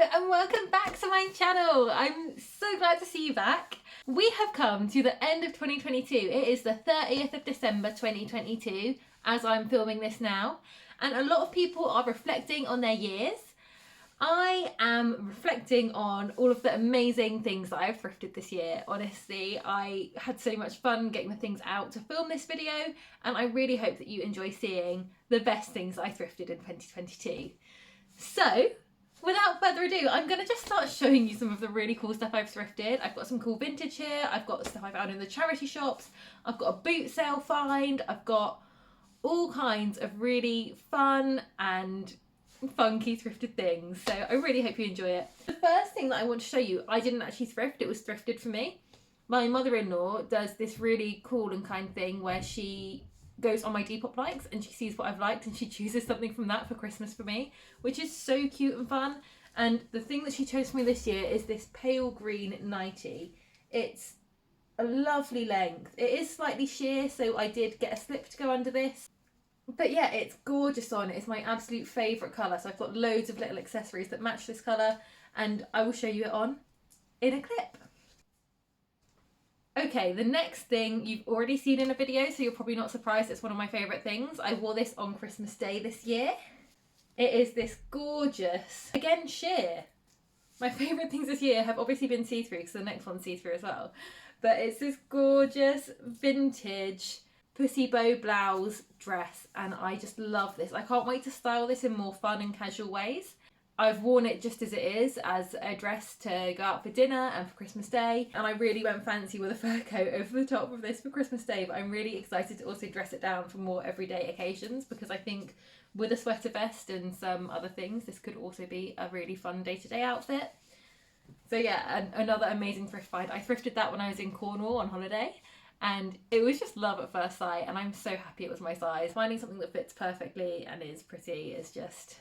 and welcome back to my channel. I'm so glad to see you back. We have come to the end of 2022. It is the 30th of December 2022 as I'm filming this now, and a lot of people are reflecting on their years. I am reflecting on all of the amazing things that I've thrifted this year. Honestly, I had so much fun getting the things out to film this video, and I really hope that you enjoy seeing the best things I thrifted in 2022. So, without further ado, I'm going to just start showing you some of the really cool stuff I've thrifted. I've got some cool vintage here, I've got stuff I found in the charity shops, I've got a boot sale find, I've got all kinds of really fun and funky thrifted things, so I really hope you enjoy it. The first thing that I want to show you, I didn't actually thrift, it was thrifted for me. My mother-in-law does this really cool and kind thing where she goes on my Depop likes and she sees what I've liked and she chooses something from that for Christmas for me, which is so cute and fun. And the thing that she chose for me this year is this pale green nightie. It's a lovely length. It is slightly sheer, so I did get a slip to go under this. But yeah, it's gorgeous on. It's my absolute favourite colour. So I've got loads of little accessories that match this colour, and I will show you it on in a clip. Okay, the next thing you've already seen in a video, so you're probably not surprised. It's one of my favourite things. I wore this on Christmas Day this year. It is this gorgeous, again, sheer. My favourite things this year have obviously been see-through, because the next one's see-through as well. But it's this gorgeous vintage pussy bow blouse dress, and I just love this. I can't wait to style this in more fun and casual ways. I've worn it just as it is, as a dress to go out for dinner and for Christmas Day, and I really went fancy with a fur coat over the top of this for Christmas Day, but I'm really excited to also dress it down for more everyday occasions, because I think with a sweater vest and some other things, this could also be a really fun day-to-day outfit. So yeah, another amazing thrift find. I thrifted that when I was in Cornwall on holiday, and it was just love at first sight, and I'm so happy it was my size. Finding something that fits perfectly and is pretty is just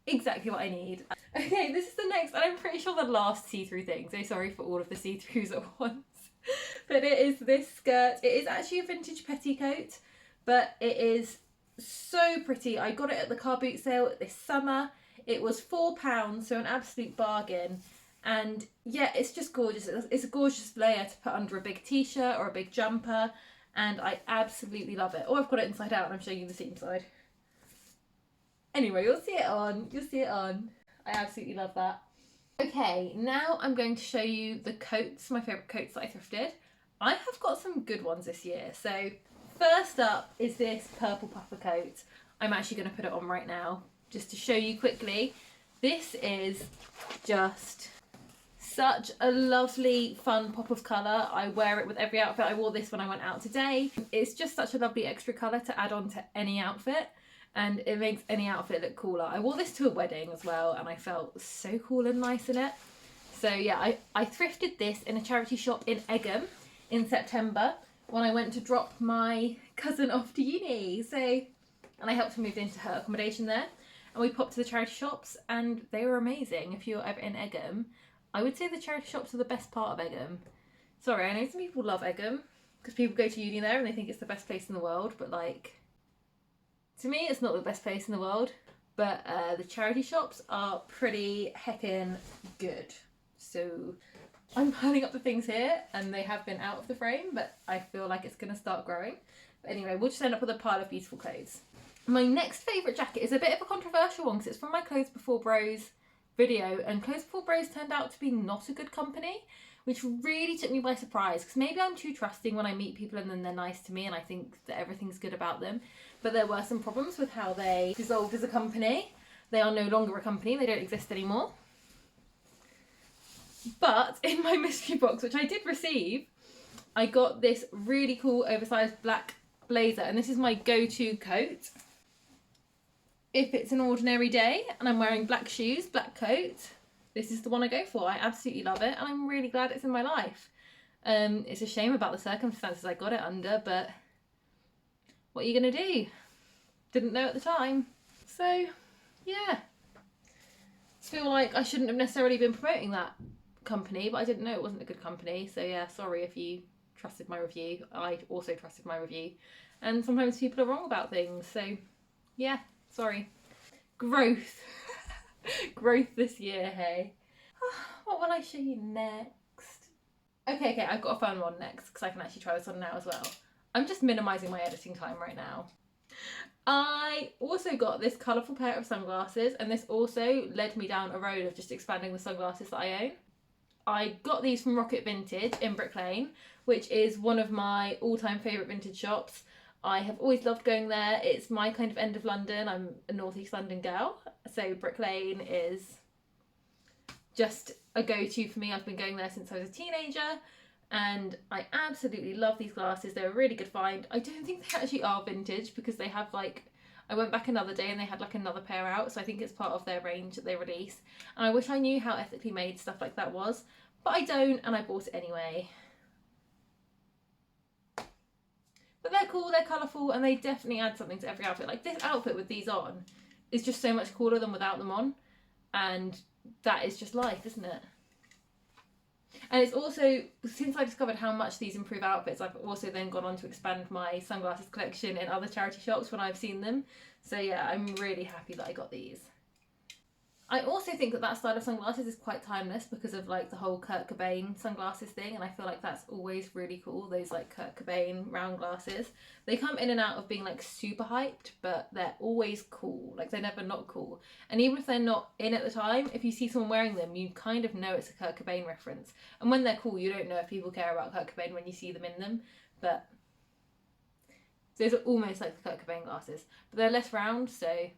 exactly what I need. Okay, this is the next, and I'm pretty sure the last see-through thing, so sorry for all of the see-throughs at once. But it is this skirt. It is actually a vintage petticoat, but it is so pretty. I got it at the car boot sale this summer. It was £4, so an absolute bargain. And yeah, it's just gorgeous. It's a gorgeous layer to put under a big t-shirt or a big jumper, and I absolutely love it. Oh, I've got it inside out and I'm showing you the seam side. Anyway, you'll see it on. I absolutely love that. Okay, now I'm going to show you the coats, my favourite coats that I thrifted. I have got some good ones this year. So first up is this purple puffer coat. I'm actually going to put it on right now just to show you quickly. This is just such a lovely fun pop of colour. I wear it with every outfit. I wore this when I went out today. It's just such a lovely extra colour to add on to any outfit, and it makes any outfit look cooler. I wore this to a wedding as well, and I felt so cool and nice in it. So yeah, I thrifted this in a charity shop in Egham in September when I went to drop my cousin off to uni. And I helped her move into her accommodation there, and we popped to the charity shops, and they were amazing. If you're ever in Egham, I would say the charity shops are the best part of Egham. Sorry, I know some people love Egham because people go to uni there and they think it's the best place in the world, but like, to me it's not the best place in the world. But the charity shops are pretty heckin' good. So I'm piling up the things here, and they have been out of the frame, but I feel like it's going to start growing. But anyway, we'll just end up with a pile of beautiful clothes. My next favourite jacket is a bit of a controversial one because it's from my Clothes Before Bros video, and Clothes Before Bros turned out to be not a good company, which really took me by surprise, because maybe I'm too trusting when I meet people and then they're nice to me and I think that everything's good about them. But there were some problems with how they dissolved as a company. They are no longer a company, they don't exist anymore. But in my mystery box, which I did receive, I got this really cool oversized black blazer, and this is my go-to coat if it's an ordinary day and I'm wearing black shoes, black coat. This is the one I go for. I absolutely love it, and I'm really glad it's in my life. It's a shame about the circumstances I got it under, but what are you gonna do? Didn't know at the time. So yeah, feel like I shouldn't have necessarily been promoting that company, but I didn't know it wasn't a good company. So yeah, sorry if you trusted my review. I also trusted my review, and sometimes people are wrong about things, so yeah, sorry. Growth. Growth this year, hey. What will I show you next? Okay, I've got a fun one next because I can actually try this on now as well. I'm just minimising my editing time right now. I also got this colourful pair of sunglasses, and this also led me down a road of just expanding the sunglasses that I own. I got these from Rocket Vintage in Brick Lane, which is one of my all-time favourite vintage shops. I have always loved going there. It's my kind of end of London. I'm a North East London girl, so Brick Lane is just a go-to for me. I've been going there since I was a teenager, and I absolutely love these glasses. They're a really good find. I don't think they actually are vintage because they have like, I went back another day and they had like another pair out, so I think it's part of their range that they release. And I wish I knew how ethically made stuff like that was, but I don't, and I bought it anyway. But they're cool, they're colourful, and they definitely add something to every outfit. Like this outfit with these on is just so much cooler than without them on, and that is just life, isn't it? And it's also, since I discovered how much these improve outfits, I've also then gone on to expand my sunglasses collection in other charity shops when I've seen them. So yeah, I'm really happy that I got these. I also think that that style of sunglasses is quite timeless because of like the whole Kurt Cobain sunglasses thing, and I feel like that's always really cool, those like Kurt Cobain round glasses. They come in and out of being like super hyped, but they're always cool, like they're never not cool. And even if they're not in at the time, if you see someone wearing them, you kind of know it's a Kurt Cobain reference. And when they're cool, you don't know if people care about Kurt Cobain when you see them in them, but those are almost like the Kurt Cobain glasses, but they're less round, so...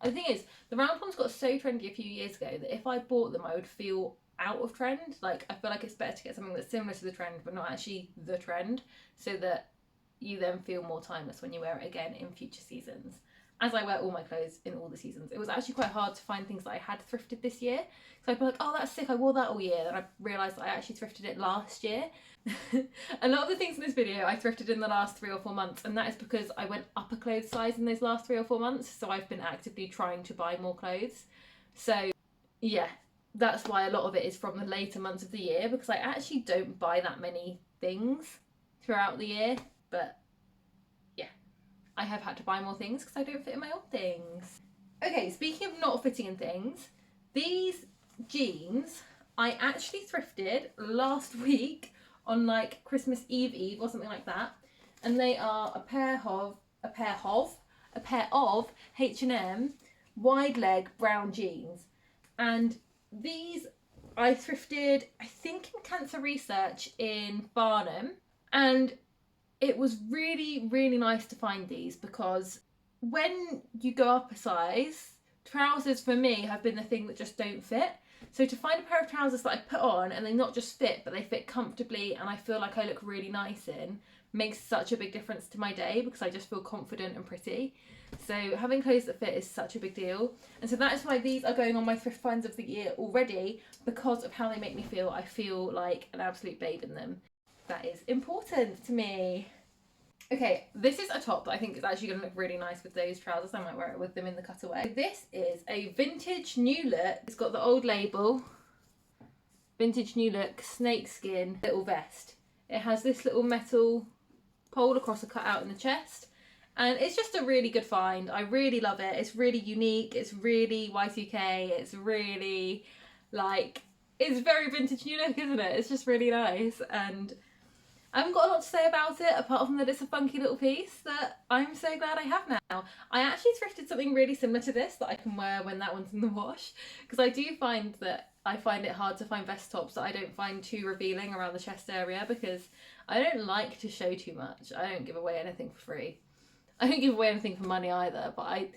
The thing is, the round ones got so trendy a few years ago that if I bought them, I would feel out of trend. Like, I feel like it's better to get something that's similar to the trend, but not actually the trend, so that you then feel more timeless when you wear it again in future seasons. As I wear all my clothes in all the seasons. It was actually quite hard to find things that I had thrifted this year. So I'd be like, oh, that's sick, I wore that all year. Then I realised that I actually thrifted it last year. A lot of the things in this video I thrifted in the last 3 or 4 months, and that is because I went up a clothes size in those last 3 or 4 months, so I've been actively trying to buy more clothes. So yeah, that's why a lot of it is from the later months of the year, because I actually don't buy that many things throughout the year, but I have had to buy more things because I don't fit in my old things. Okay, speaking of not fitting in things, these jeans I actually thrifted last week on like Christmas Eve or something like that, and they are a pair of H&M wide leg brown jeans, and these I thrifted I think in Cancer Research in Barnum, and it was really, really nice to find these because when you go up a size, trousers for me have been the thing that just don't fit. So to find a pair of trousers that I put on and they not just fit, but they fit comfortably and I feel like I look really nice in, makes such a big difference to my day because I just feel confident and pretty. So having clothes that fit is such a big deal. And so that is why these are going on my thrift finds of the year already, because of how they make me feel. I feel like an absolute babe in them. That is important to me. Okay, this is a top that I think is actually going to look really nice with those trousers. I might wear it with them in the cutaway. This is a vintage new look. It's got the old label. Vintage new look, snakeskin little vest. It has this little metal pole across a cutout in the chest. And it's just a really good find. I really love it. It's really unique. It's really Y2K. It's really like, it's very vintage new look, isn't it? It's just really nice. And I haven't got a lot to say about it apart from that it's a funky little piece that I'm so glad I have now. I actually thrifted something really similar to this that I can wear when that one's in the wash, because I do find that I find it hard to find vest tops that I don't find too revealing around the chest area, because I don't like to show too much. I don't give away anything for free. I don't give away anything for money either, but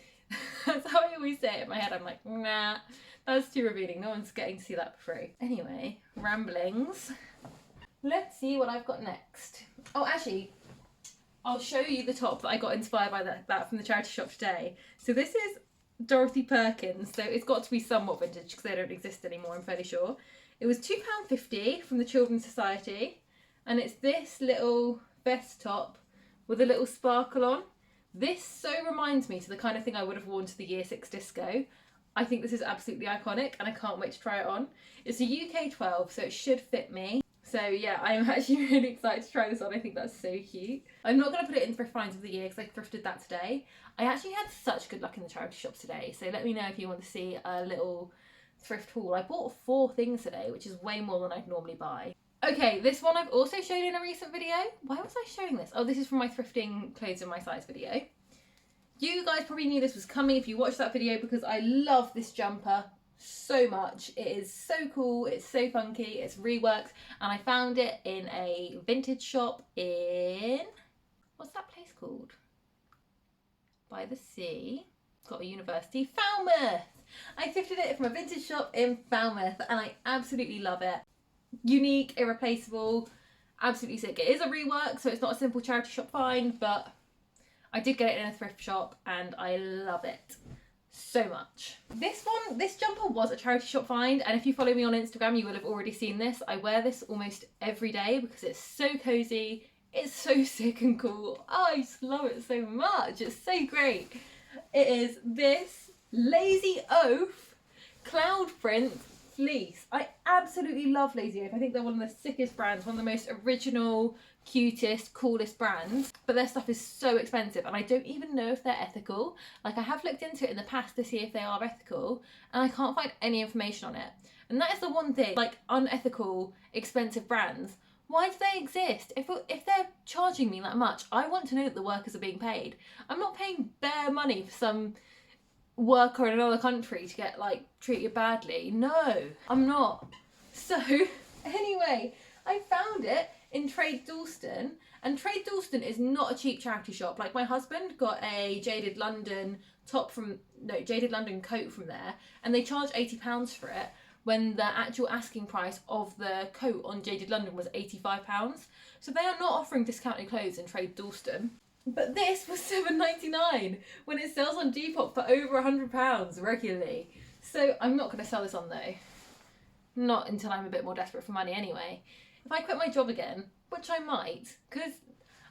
that's how I always say it in my head. I'm like, nah, that's too revealing. No one's getting to see that for free. Anyway, ramblings. Let's see what I've got next. Oh, actually, I'll show you the top that I got inspired by that from the charity shop today. So this is Dorothy Perkins. So it's got to be somewhat vintage because they don't exist anymore, I'm fairly sure. It was £2.50 from the Children's Society. And it's this little vest top with a little sparkle on. This so reminds me to the kind of thing I would have worn to the Year 6 disco. I think this is absolutely iconic and I can't wait to try it on. It's a UK 12, so it should fit me. So yeah, I'm actually really excited to try this on. I think that's so cute. I'm not going to put it in Thrift Finds of the Year because I thrifted that today. I actually had such good luck in the charity shops today. So let me know if you want to see a little thrift haul. I bought 4 things today, which is way more than I'd normally buy. Okay, this one I've also shown in a recent video. Why was I showing this? Oh, this is from my thrifting clothes in my size video. You guys probably knew this was coming if you watched that video because I love this jumper so much. It is so cool, it's so funky, it's reworked, and I found it in a vintage shop in, what's that place called? By the sea. It's got a university, Falmouth. I thrifted it from a vintage shop in Falmouth and I absolutely love it. Unique, irreplaceable, absolutely sick. It is a rework, so it's not a simple charity shop find, but I did get it in a thrift shop and I love it so much. This jumper was a charity shop find, and if you follow me on Instagram you will have already seen this. I wear this almost every day because it's so cozy, it's so sick and cool. Oh, I just love it so much, it's so great. It is this Lazy Oaf cloud print fleece. I absolutely love Lazy Oaf. I think they're one of the sickest brands, one of the most original, cutest, coolest brands, but their stuff is so expensive and I don't even know if they're ethical. Like, I have looked into it in the past to see if they are ethical and I can't find any information on it. And that is the one thing, like, unethical, expensive brands, why do they exist? If they're charging me that much, I want to know that the workers are being paid. I'm not paying bare money for some worker in another country to get, like, treated badly. No, I'm not. So anyway, I found it in Trade Dalston, and Trade Dalston is not a cheap charity shop. Like, my husband got a Jaded London coat from there, and they charge £80 for it when the actual asking price of the coat on Jaded London was £85. So they are not offering discounted clothes in Trade Dalston. But this was £7.99 when it sells on Depop for over £100 regularly. So I'm not going to sell this on though. Not until I'm a bit more desperate for money anyway. If I quit my job again, which I might, because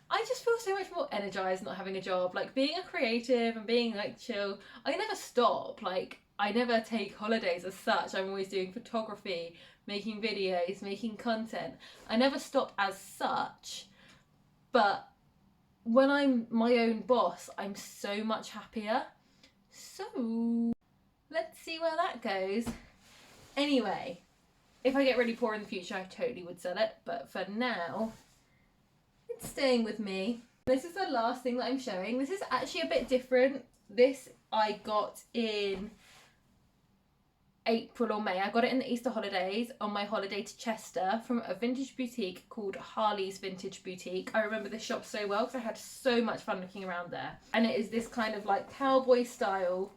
I just feel so much more energised not having a job. Like, being a creative and being, like, chill, I never stop. Like, I never take holidays as such. I'm always doing photography, making videos, making content. I never stop as such, but when I'm my own boss, I'm so much happier. So let's see where that goes. Anyway, if I get really poor in the future, I totally would sell it. But for now, it's staying with me. This is the last thing that I'm showing. This is actually a bit different. This I got in April or May. I got it in the Easter holidays on my holiday to Chester from a vintage boutique called Harley's Vintage Boutique. I remember this shop so well because I had so much fun looking around there. And it is this kind of like cowboy style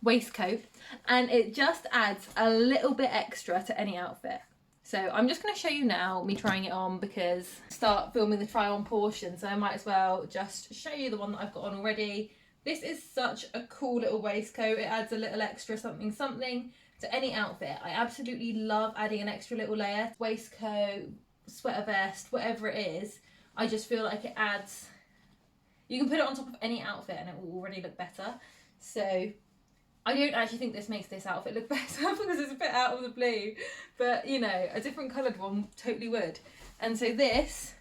waistcoat, and it just adds a little bit extra to any outfit. So I'm just going to show you now me trying it on because I start filming the try on portion, so I might as well just show you the one that I've got on already. This is such a cool little waistcoat. It adds a little extra something to any outfit. I absolutely love adding an extra little layer. Waistcoat, sweater vest, whatever it is. I just feel like it adds, you can put it on top of any outfit and it will already look better. So I don't actually think this makes this outfit look better because it's a bit out of the blue, but you know, a different coloured one totally would. And so this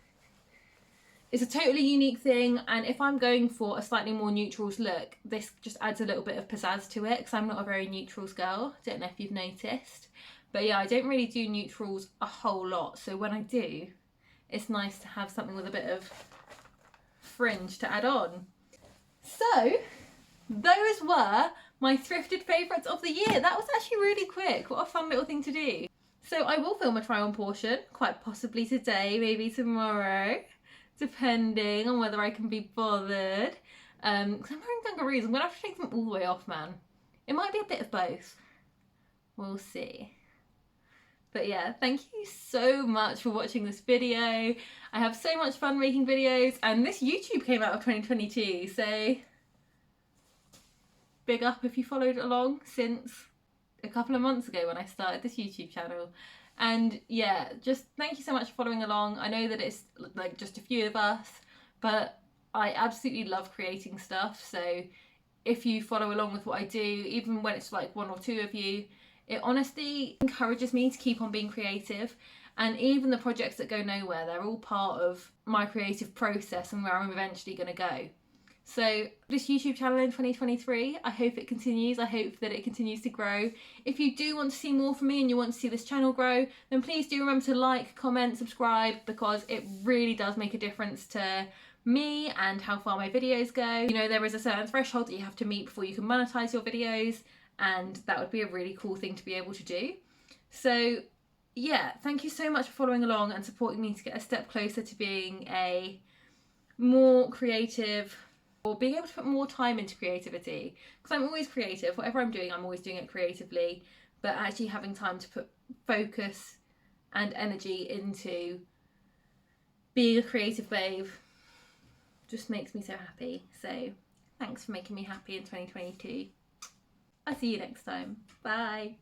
is a totally unique thing, and if I'm going for a slightly more neutrals look, this just adds a little bit of pizzazz to it because I'm not a very neutrals girl. Don't know if you've noticed, but yeah, I don't really do neutrals a whole lot, so when I do, it's nice to have something with a bit of fringe to add on. So those were my thrifted favourites of the year. That was actually really quick. What a fun little thing to do. So I will film a try on portion, quite possibly today, maybe tomorrow, depending on whether I can be bothered. Because I'm wearing dungarees, I'm going to have to take them all the way off, man. It might be a bit of both. We'll see. But yeah, thank you so much for watching this video. I have so much fun making videos, and this YouTube came out of 2022, so big up if you followed along since a couple of months ago when I started this YouTube channel. And yeah, just thank you so much for following along. I know that it's like just a few of us, but I absolutely love creating stuff. So if you follow along with what I do, even when it's like one or two of you, It honestly encourages me to keep on being creative. And even the projects that go nowhere, they're all part of my creative process and where I'm eventually going to go. So this YouTube channel in 2023, I hope it continues. I hope that it continues to grow. If you do want to see more from me and you want to see this channel grow, then please do remember to like, comment, subscribe, because it really does make a difference to me and how far my videos go. You know, there is a certain threshold that you have to meet before you can monetize your videos, and that would be a really cool thing to be able to do. So yeah, thank you so much for following along and supporting me to get a step closer to being a more creative, or being able to put more time into creativity, because I'm always creative. Whatever I'm doing, I'm always doing it creatively, but actually having time to put focus and energy into being a creative babe just makes me so happy. So thanks for making me happy in 2022. I'll see you next time. Bye.